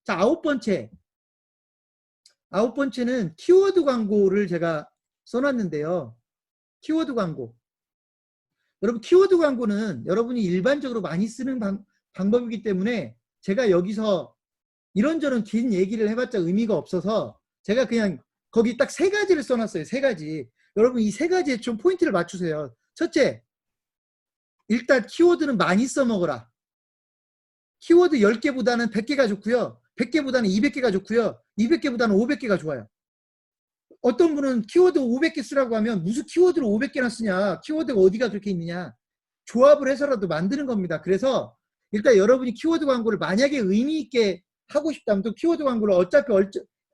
자, 아홉 번째는 키워드 광고를 제가 써놨는데요. 키워드 광고. 여러분, 키워드 광고는 여러분이 일반적으로 많이 쓰는 방법이기 때문에 제가 여기서 이런저런 긴 얘기를 해봤자 의미가 없어서 제가 그냥 거기 딱 세 가지를 써놨어요. 세 가지. 여러분, 이 세 가지에 좀 포인트를 맞추세요. 첫째, 일단 키워드는 많이 써먹어라. 키워드 10개보다는 100개가 좋고요. 100개보다는 200개가 좋고요. 200개보다는 500개가 좋아요. 어떤 분은 키워드 500개 쓰라고 하면 무슨 키워드를 500개나 쓰냐. 키워드가 어디가 그렇게 있느냐. 조합을 해서라도 만드는 겁니다. 그래서 일단 여러분이 키워드 광고를 만약에 의미 있게 하고 싶다면 또 키워드 광고를 어차피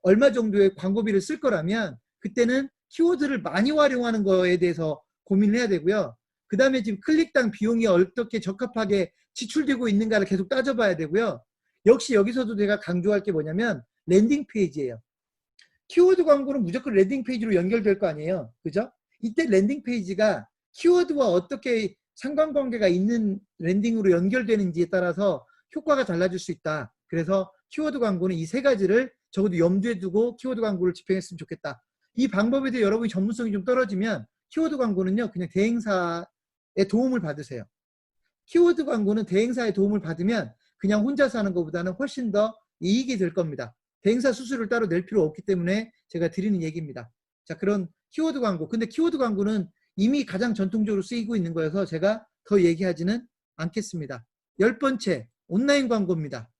얼마 정도의 광고비를 쓸 거라면 그때는 키워드를 많이 활용하는 거에 대해서 고민을 해야 되고요. 그 다음에 지금 클릭당 비용이 어떻게 적합하게 지출되고 있는가를 계속 따져봐야 되고요. 역시 여기서도 제가 강조할 게 뭐냐면 랜딩 페이지예요. 키워드 광고는 무조건 랜딩 페이지로 연결될 거 아니에요. 그죠? 이때 랜딩 페이지가 키워드와 어떻게 상관관계가 있는 랜딩으로 연결되는지에 따라서 효과가 달라질 수 있다. 그래서 키워드 광고는 이 세 가지를 적어도 염두에 두고 키워드 광고를 집행했으면 좋겠다. 이 방법에 대해 여러분이 전문성이 좀 떨어지면 키워드 광고는요, 그냥 대행사의 도움을 받으세요. 키워드 광고는 대행사의 도움을 받으면 그냥 혼자서 하는 것보다는 훨씬 더 이익이 될 겁니다. 대행사 수수료를 따로 낼 필요 없기 때문에 제가 드리는 얘기입니다. 자, 그런 키워드 광고. 근데 키워드 광고는 이미 가장 전통적으로 쓰이고 있는 거여서 제가 더 얘기하지는 않겠습니다. 10번째, 온라인 광고입니다.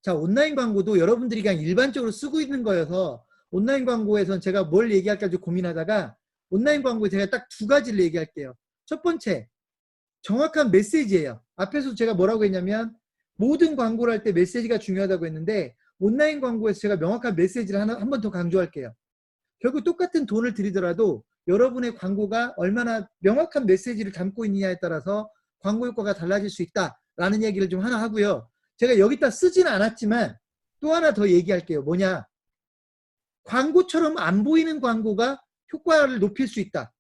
자, 온라인 광고도 여러분들이 그냥 일반적으로 쓰고 있는 거여서 온라인 광고에선 제가 뭘 얘기할까 좀 고민하다가 온라인 광고에 제가 딱 두 가지를 얘기할게요. 첫 번째, 정확한 메시지예요. 앞에서 제가 뭐라고 했냐면 모든 광고를 할 때 메시지가 중요하다고 했는데 온라인 광고에서 제가 명확한 메시지를 한 번 더 강조할게요. 결국 똑같은 돈을 들이더라도 여러분의 광고가 얼마나 명확한 메시지를 담고 있느냐에 따라서 광고 효과가 달라질 수 있다라는 얘기를 좀 하나 하고요. 제가 여기다 쓰지는 않았지만 또 하나 더 얘기할게요. 뭐냐? 광고처럼 안 보이는 광고가 효과를 높일 수 있다.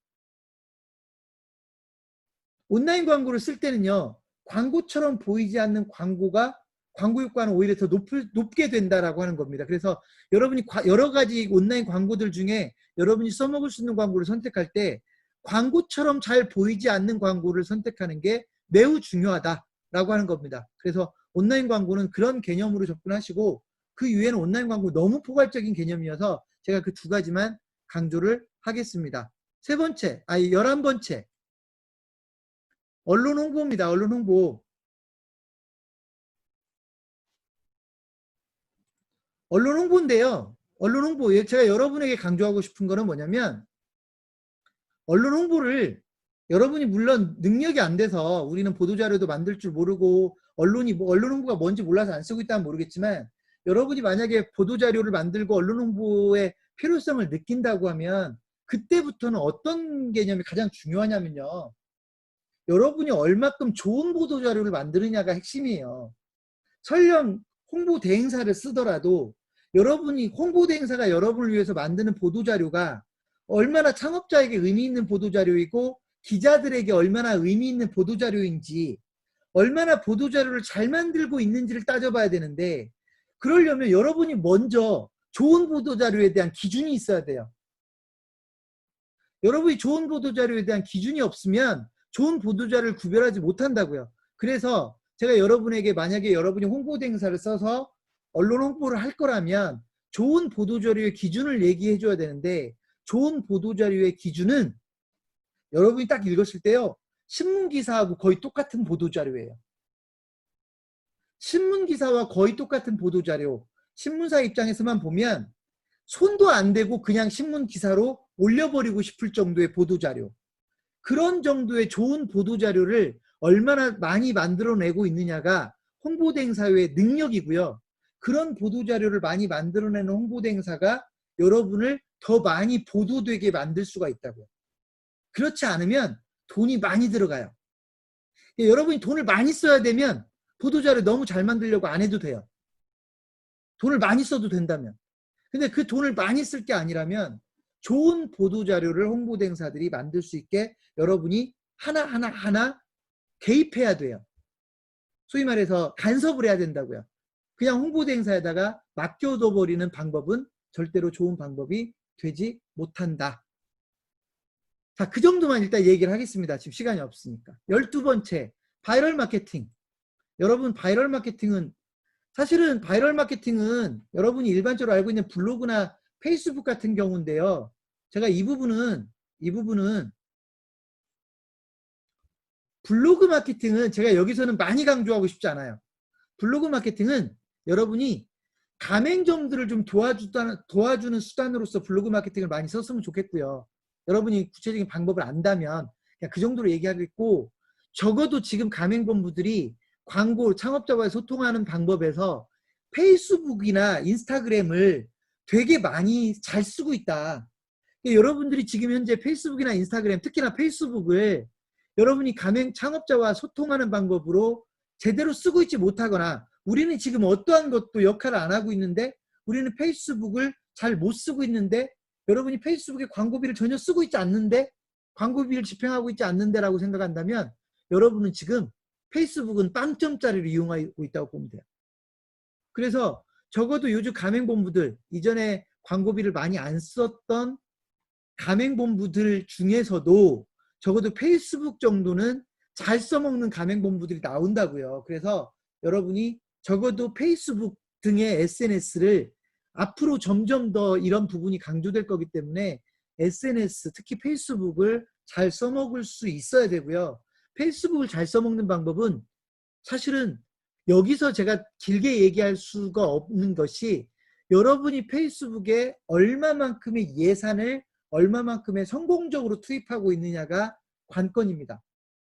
온라인 광고를 쓸 때는요. 광고처럼 보이지 않는 광고가 광고 효과는 오히려 더 높게 된다라고 하는 겁니다. 그래서 여러분이 여러 가지 온라인 광고들 중에 여러분이 써먹을 수 있는 광고를 선택할 때 광고처럼 잘 보이지 않는 광고를 선택하는 게 매우 중요하다라고 하는 겁니다. 그래서 온라인 광고는 그런 개념으로 접근하시고 그 이외에는 온라인 광고 너무 포괄적인 개념이어서 제가 그 두 가지만 강조를 하겠습니다. 11번째. 언론 홍보입니다. 언론 홍보. 언론 홍보인데요. 언론 홍보. 제가 여러분에게 강조하고 싶은 거는 뭐냐면 언론 홍보를 여러분이 물론 능력이 안 돼서 우리는 보도자료도 만들 줄 모르고 언론 홍보가 뭔지 몰라서 안 쓰고 있다면 모르겠지만 여러분이 만약에 보도자료를 만들고 언론 홍보의 필요성을 느낀다고 하면 그때부터는 어떤 개념이 가장 중요하냐면요. 여러분이 얼마큼 좋은 보도자료를 만드느냐가 핵심이에요. 설령 홍보 대행사를 쓰더라도 여러분이 홍보 대행사가 여러분을 위해서 만드는 보도자료가 얼마나 창업자에게 의미 있는 보도자료이고 기자들에게 얼마나 의미 있는 보도자료인지 얼마나 보도자료를 잘 만들고 있는지를 따져봐야 되는데 그러려면 여러분이 먼저 좋은 보도자료에 대한 기준이 있어야 돼요. 여러분이 좋은 보도자료에 대한 기준이 없으면 좋은 보도자료를 구별하지 못한다고요. 그래서 제가 여러분에게 만약에 여러분이 홍보대행사를 써서 언론 홍보를 할 거라면 좋은 보도자료의 기준을 얘기해 줘야 되는데 좋은 보도자료의 기준은 여러분이 딱 읽었을 때요. 신문기사하고 거의 똑같은 보도자료예요. 신문기사와 거의 똑같은 보도자료. 신문사 입장에서만 보면 손도 안 대고 그냥 신문기사로 올려버리고 싶을 정도의 보도자료. 그런 정도의 좋은 보도자료를 얼마나 많이 만들어내고 있느냐가 홍보대행사의 능력이고요. 그런 보도자료를 많이 만들어내는 홍보대행사가 여러분을 더 많이 보도되게 만들 수가 있다고요. 그렇지 않으면 돈이 많이 들어가요. 여러분이 돈을 많이 써야 되면 보도자료 너무 잘 만들려고 안 해도 돼요. 돈을 많이 써도 된다면. 근데 그 돈을 많이 쓸 게 아니라면 좋은 보도자료를 홍보대행사들이 만들 수 있게 여러분이 하나하나 개입해야 돼요. 소위 말해서 간섭을 해야 된다고요. 그냥 홍보대 행사에다가 맡겨둬 버리는 방법은 절대로 좋은 방법이 되지 못한다. 자, 그 정도만 일단 얘기를 하겠습니다. 지금 시간이 없으니까. 12번째, 바이럴 마케팅. 여러분, 바이럴 마케팅은 사실은 바이럴 마케팅은 여러분이 일반적으로 알고 있는 블로그나 페이스북 같은 경우인데요. 제가 이 부분은 블로그 마케팅은 제가 여기서는 많이 강조하고 싶지 않아요. 블로그 마케팅은 여러분이 가맹점들을 좀 도와주는 수단으로서 블로그 마케팅을 많이 썼으면 좋겠고요. 여러분이 구체적인 방법을 안다면 그냥 그 정도로 얘기하겠고, 적어도 지금 가맹본부들이 광고 창업자와의 소통하는 방법에서 페이스북이나 인스타그램을 되게 많이 잘 쓰고 있다. 여러분들이 지금 현재 페이스북이나 인스타그램, 특히나 페이스북을 여러분이 가맹 창업자와 소통하는 방법으로 제대로 쓰고 있지 못하거나, 우리는 지금 어떠한 것도 역할을 안 하고 있는데 우리는 페이스북을 잘 못 쓰고 있는데, 여러분이 페이스북에 광고비를 전혀 쓰고 있지 않는데, 광고비를 집행하고 있지 않는데 라고 생각한다면 여러분은 지금 페이스북은 빵점짜리를 이용하고 있다고 보면 돼요. 그래서 적어도 요즘 가맹본부들, 이전에 광고비를 많이 안 썼던 가맹본부들 중에서도 적어도 페이스북 정도는 잘 써먹는 가맹본부들이 나온다고요. 그래서 여러분이 적어도 페이스북 등의 SNS를 앞으로 점점 더 이런 부분이 강조될 거기 때문에 SNS, 특히 페이스북을 잘 써먹을 수 있어야 되고요. 페이스북을 잘 써먹는 방법은 사실은 여기서 제가 길게 얘기할 수가 없는 것이, 여러분이 페이스북에 얼마만큼의 예산을 얼마만큼의 성공적으로 투입하고 있느냐가 관건입니다.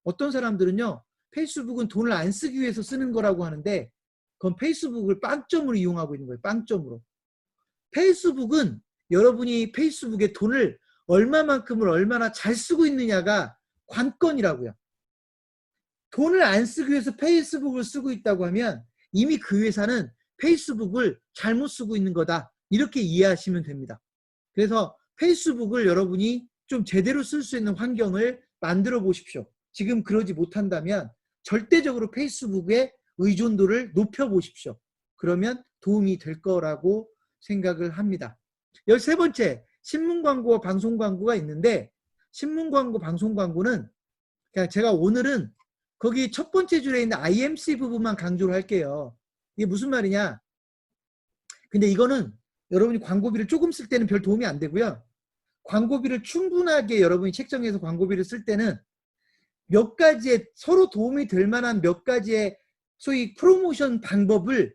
어떤 사람들은요, 페이스북은 돈을 안 쓰기 위해서 쓰는 거라고 하는데 그건 페이스북을 빵점으로 이용하고 있는 거예요. 빵점으로. 페이스북은 여러분이 페이스북에 돈을 얼마만큼을 얼마나 잘 쓰고 있느냐가 관건이라고요. 돈을 안 쓰기 위해서 페이스북을 쓰고 있다고 하면 이미 그 회사는 페이스북을 잘못 쓰고 있는 거다. 이렇게 이해하시면 됩니다. 그래서 페이스북을 여러분이 좀 제대로 쓸 수 있는 환경을 만들어 보십시오. 지금 그러지 못한다면 절대적으로 페이스북의 의존도를 높여 보십시오. 그러면 도움이 될 거라고 생각을 합니다. 13번째, 신문 광고와 방송 광고가 있는데, 신문 광고, 방송 광고는 그냥 제가 오늘은 거기 첫 번째 줄에 있는 IMC 부분만 강조를 할게요. 이게 무슨 말이냐? 근데 이거는 여러분이 광고비를 조금 쓸 때는 별 도움이 안 되고요. 광고비를 충분하게 여러분이 책정해서 광고비를 쓸 때는 몇 가지의 서로 도움이 될 만한 몇 가지의 소위 프로모션 방법을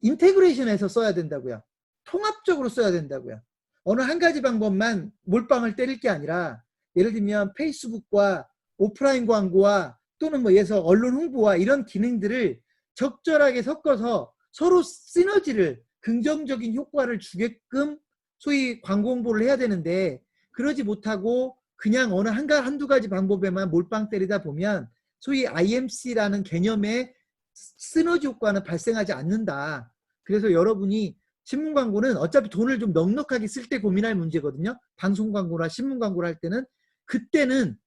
인테그레이션해서 써야 된다고요. 통합적으로 써야 된다고요. 어느 한 가지 방법만 몰빵을 때릴 게 아니라, 예를 들면 페이스북과 오프라인 광고와 또는 뭐 예를 들어서 언론 홍보와 이런 기능들을 적절하게 섞어서 서로 시너지를, 긍정적인 효과를 주게끔 소위 광고 홍보를 해야 되는데, 그러지 못하고 그냥 어느 한두 가지 방법에만 몰빵 때리다 보면 소위 IMC라는 개념의 시너지 효과는 발생하지 않는다. 그래서 여러분이 신문 광고는 어차피 돈을 좀 넉넉하게 쓸 때 고민할 문제거든요. 방송 광고나 신문 광고를 할 때는, 그때는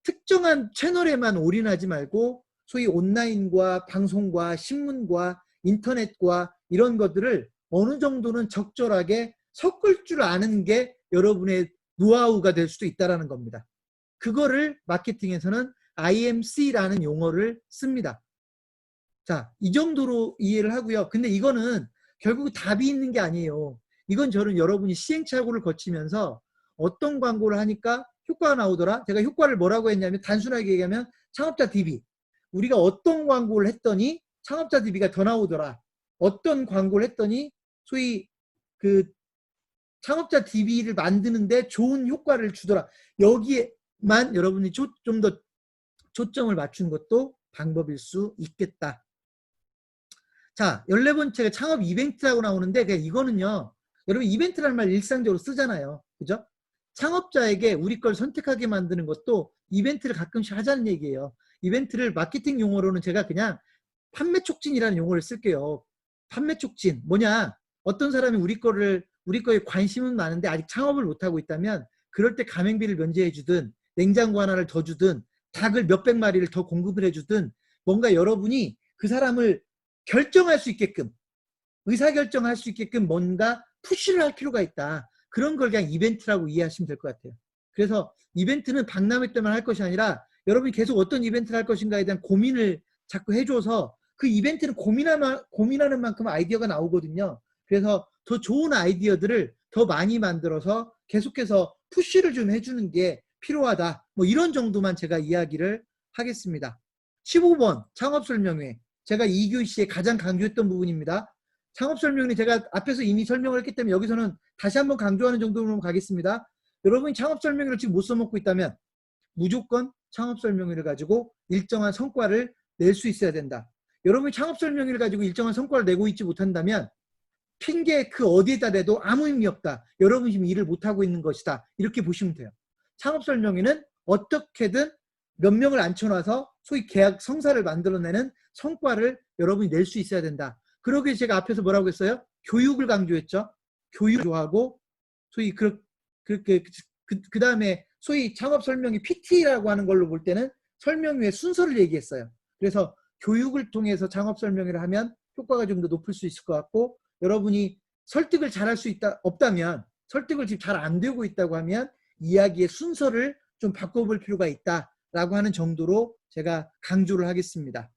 특정한 채널에만 올인하지 말고 소위 온라인과 방송과 신문과 인터넷과 이런 것들을 어느 정도는 적절하게 섞을 줄 아는 게 여러분의 노하우가 될 수도 있다는 겁니다. 그거를 마케팅에서는 IMC라는 용어를 씁니다. 자, 이 정도로 이해를 하고요. 근데 이거는 결국 답이 있는 게 아니에요. 이건 저는 여러분이 시행착오를 거치면서 어떤 광고를 하니까 효과가 나오더라. 제가 효과를 뭐라고 했냐면, 단순하게 얘기하면 창업자 DB. 우리가 어떤 광고를 했더니 창업자 DB가 더 나오더라. 어떤 광고를 했더니 소위 그 창업자 DB를 만드는데 좋은 효과를 주더라. 여기에만 여러분이 좀 더 초점을 맞춘 것도 방법일 수 있겠다. 자, 14번째가 창업 이벤트라고 나오는데, 이거는요, 여러분 이벤트라는 말 일상적으로 쓰잖아요. 그죠? 창업자에게 우리 걸 선택하게 만드는 것도 이벤트를 가끔씩 하자는 얘기예요. 이벤트를 마케팅 용어로는 제가 그냥 판매 촉진이라는 용어를 쓸게요. 판매 촉진. 뭐냐? 어떤 사람이 우리 거에 관심은 많은데 아직 창업을 못하고 있다면, 그럴 때 가맹비를 면제해 주든, 냉장고 하나를 더 주든, 닭을 몇백 마리를 더 공급을 해 주든, 뭔가 여러분이 그 사람을 결정할 수 있게끔, 의사결정할 수 있게끔 뭔가 푸시를 할 필요가 있다. 그런 걸 그냥 이벤트라고 이해하시면 될 것 같아요. 그래서 이벤트는 박람회 때만 할 것이 아니라 여러분이 계속 어떤 이벤트를 할 것인가에 대한 고민을 자꾸 해줘서 그 이벤트는 고민하는 만큼 아이디어가 나오거든요. 그래서 더 좋은 아이디어들을 더 많이 만들어서 계속해서 푸시를 좀 해주는 게 필요하다. 뭐 이런 정도만 제가 이야기를 하겠습니다. 15번 창업설명회. 제가 이규시에 가장 강조했던 부분입니다. 창업설명회 제가 앞에서 이미 설명을 했기 때문에 여기서는 다시 한번 강조하는 정도로 가겠습니다. 여러분이 창업설명회를 지금 못 써먹고 있다면 무조건 창업설명회를 가지고 일정한 성과를 낼 수 있어야 된다. 여러분이 창업설명회를 가지고 일정한 성과를 내고 있지 못한다면 핑계 그 어디에다 대도 아무 의미 없다. 여러분이 지금 일을 못하고 있는 것이다. 이렇게 보시면 돼요. 창업설명회는 어떻게든 몇 명을 앉혀놔서 소위 계약 성사를 만들어내는 성과를 여러분이 낼 수 있어야 된다. 그러기에 제가 앞에서 뭐라고 했어요? 교육을 강조했죠. 교육을 좋아하고 소위 그 다음에 소위 창업 설명이 PT라고 하는 걸로 볼 때는 설명회의 순서를 얘기했어요. 그래서 교육을 통해서 창업 설명회를 하면 효과가 좀 더 높을 수 있을 것 같고, 여러분이 설득을 잘할 수 없다면, 설득을 지금 잘 안 되고 있다고 하면 이야기의 순서를 좀 바꿔볼 필요가 있다라고 하는 정도로 제가 강조를 하겠습니다.